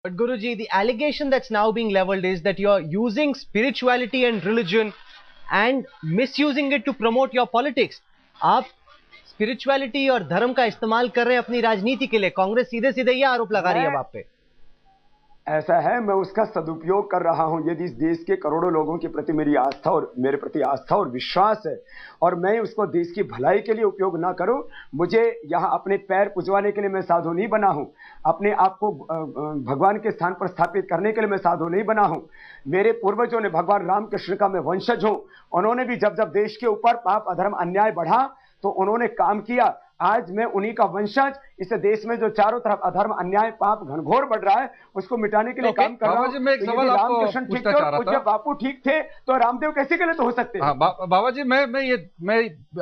But Guruji, the allegation that's now being leveled is that you're using spirituality and religion and misusing it to promote your politics. आप spirituality और धर्म का इस्तेमाल कर रहे हैं अपनी राजनीति के लिए. कांग्रेस सीधे सीधे ये आरोप लगा रही है अब आप पे. ऐसा है, मैं उसका सदुपयोग कर रहा हूं. यदि इस देश के करोड़ों लोगों के प्रति मेरी आस्था और मेरे प्रति आस्था और विश्वास है और मैं उसको देश की भलाई के लिए उपयोग ना करूं, मुझे यहां अपने पैर पुजवाने के लिए मैं साधु नहीं बना हूं. अपने आप को भगवान के स्थान पर स्थापित करने के लिए मैं साधु नहीं बना हूं. मेरे पूर्वजों ने, भगवान रामकृष्ण का मैं वंशज हूं, उन्होंने भी जब जब देश के ऊपर पाप अधर्म अन्याय बढ़ा तो उन्होंने काम किया. आज मैं उन्हीं का वंशज, इस देश में जो चारों तरफ अधर्म अन्याय पाप घनघोर बढ़ रहा है उसको मिटाने के लिए काम कर रहा हूं. मैं एक सवाल रामकृष्ण ठीक थे और पूज्य बापू ठीक थे तो रामदेव कैसे गलत हो सकते हैं? बाबा जी, मैं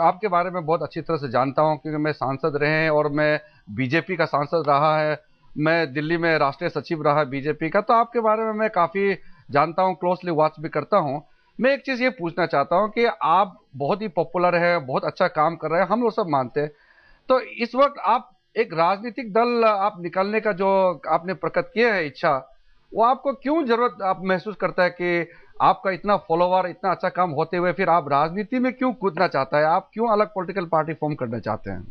आपके बारे में बहुत अच्छी तरह से जानता हूं क्योंकि मैं सांसद रहे हैं और मैं बीजेपी का सांसद रहा है. मैं दिल्ली में राष्ट्रीय सचिव रहा बीजेपी का, तो आपके बारे में मैं काफी जानता हूं, क्लोजली वॉच भी करता हूं. मैं एक चीज ये पूछना चाहता हूं कि आप बहुत ही पॉपुलर है, बहुत अच्छा काम कर रहे हैं, हम लोग सब मानते हैं. तो इस वक्त आप एक राजनीतिक दल आप निकलने का जो आपने प्रकट किया है इच्छा, वो आपको क्यों जरूरत आप महसूस करता है कि आपका इतना फॉलोवर, इतना अच्छा काम होते हुए फिर आप राजनीति में क्यों कूदना चाहता है? आप क्यों अलग पॉलिटिकल पार्टी फॉर्म करना चाहते हैं?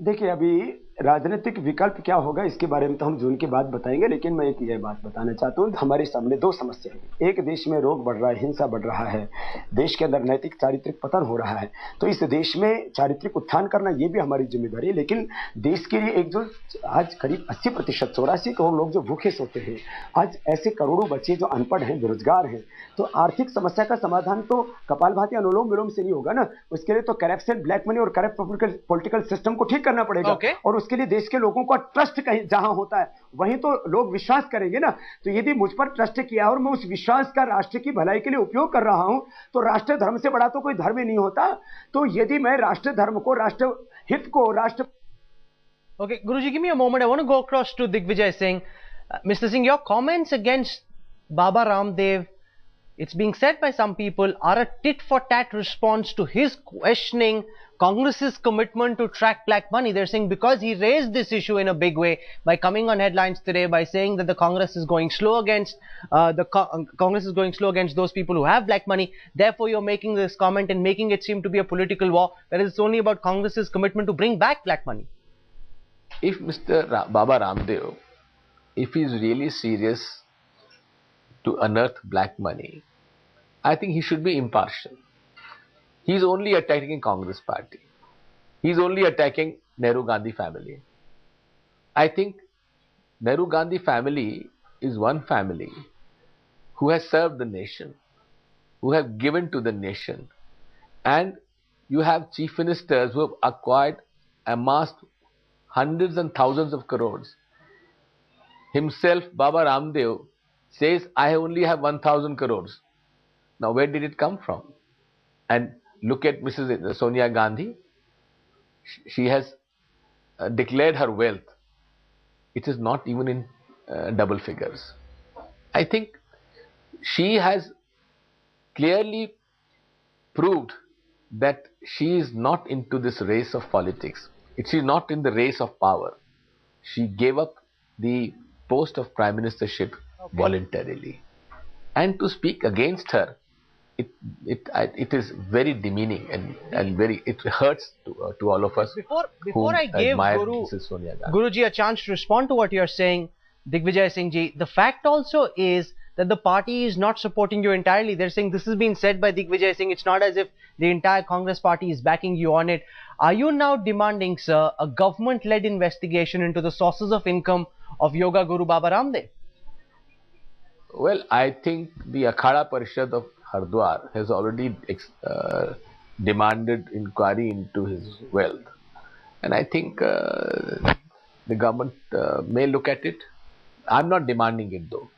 देखिए, अभी राजनीतिक विकल्प क्या होगा इसके बारे में तो हम जून के बाद बताएंगे, लेकिन मैं एक ये बात बताना चाहता हूँ. हमारे सामने दो समस्या है. एक, देश में रोग बढ़ रहा है, हिंसा बढ़ रहा है, देश के अंदर नैतिक चारित्रिक पतन हो रहा है. तो इस देश में चारित्रिक उत्थान करना ये भी हमारी जिम्मेदारी है. लेकिन देश के लिए एक जो आज करीब 80%, 84 करोड़ लोग जो भूखे सोते हैं, आज ऐसे करोड़ों बच्चे जो अनपढ़ हैं, बेरोजगार हैं, तो आर्थिक समस्या का समाधान तो कपालभाति अनुलोम विलोम से नहीं होगा ना. उसके लिए तो करप्शन, ब्लैक मनी और करप्ट पॉलिटिकल सिस्टम को ठीक करना पड़ेगा. और उसके लिए देश के लोगों का ट्रस्ट कहीं जहां होता है वहीं तो लोग विश्वास करेंगे ना. तो यदि मुझ पर ट्रस्ट किया और मैं उस विश्वास का राष्ट्र की भलाई के लिए उपयोग कर रहा हूं, तो राष्ट्र धर्म से बड़ा तो कोई धर्म ही नहीं होता. तो यदि मैं राष्ट्र धर्म को, राष्ट्र हित को, राष्ट्र Okay, Guruji, give me a moment. I want to go across to Digvijay Singh. Mr. Singh, your comments against Baba Ramdev, it's being said by some people, are a tit-for-tat response to his questioning Congress's commitment to track black money. They're saying because he raised this issue in a big way by coming on headlines today by saying that the Congress is going slow against Congress is going slow against those people who have black money. Therefore, you're making this comment and making it seem to be a political war, whereas it's only about Congress's commitment to bring back black money. If Baba Ramdev, if he is really serious to unearth black money, I think he should be impartial. He is only attacking Congress party. He is only attacking Nehru Gandhi family. I think Nehru Gandhi family is one family who has served the nation, who have given to the nation, and you have chief ministers who have amassed hundreds and thousands of crores. Himself, Baba Ramdev, says, I only have 1,000 crores. Now, where did it come from? And look at Mrs. Sonia Gandhi. She has declared her wealth. It is not even in double figures. I think she has clearly proved that she is not into this race of politics. She is not in the race of power. She gave up the post of Prime Ministership voluntarily. And to speak against her, it is very demeaning and very, it hurts to all of us. Before I gave Guruji a chance to respond to what you're saying, Digvijay Singh ji, the fact also is that the party is not supporting you entirely. They're saying this has been said by Digvijay Singh. It's not as if the entire Congress party is backing you on it. Are you now demanding, sir, a government-led investigation into the sources of income of Yoga Guru Baba Ramdev? Well, I think the Akhada Parishad of Hardwar has already demanded inquiry into his wealth. And I think the government may look at it. I'm not demanding it though.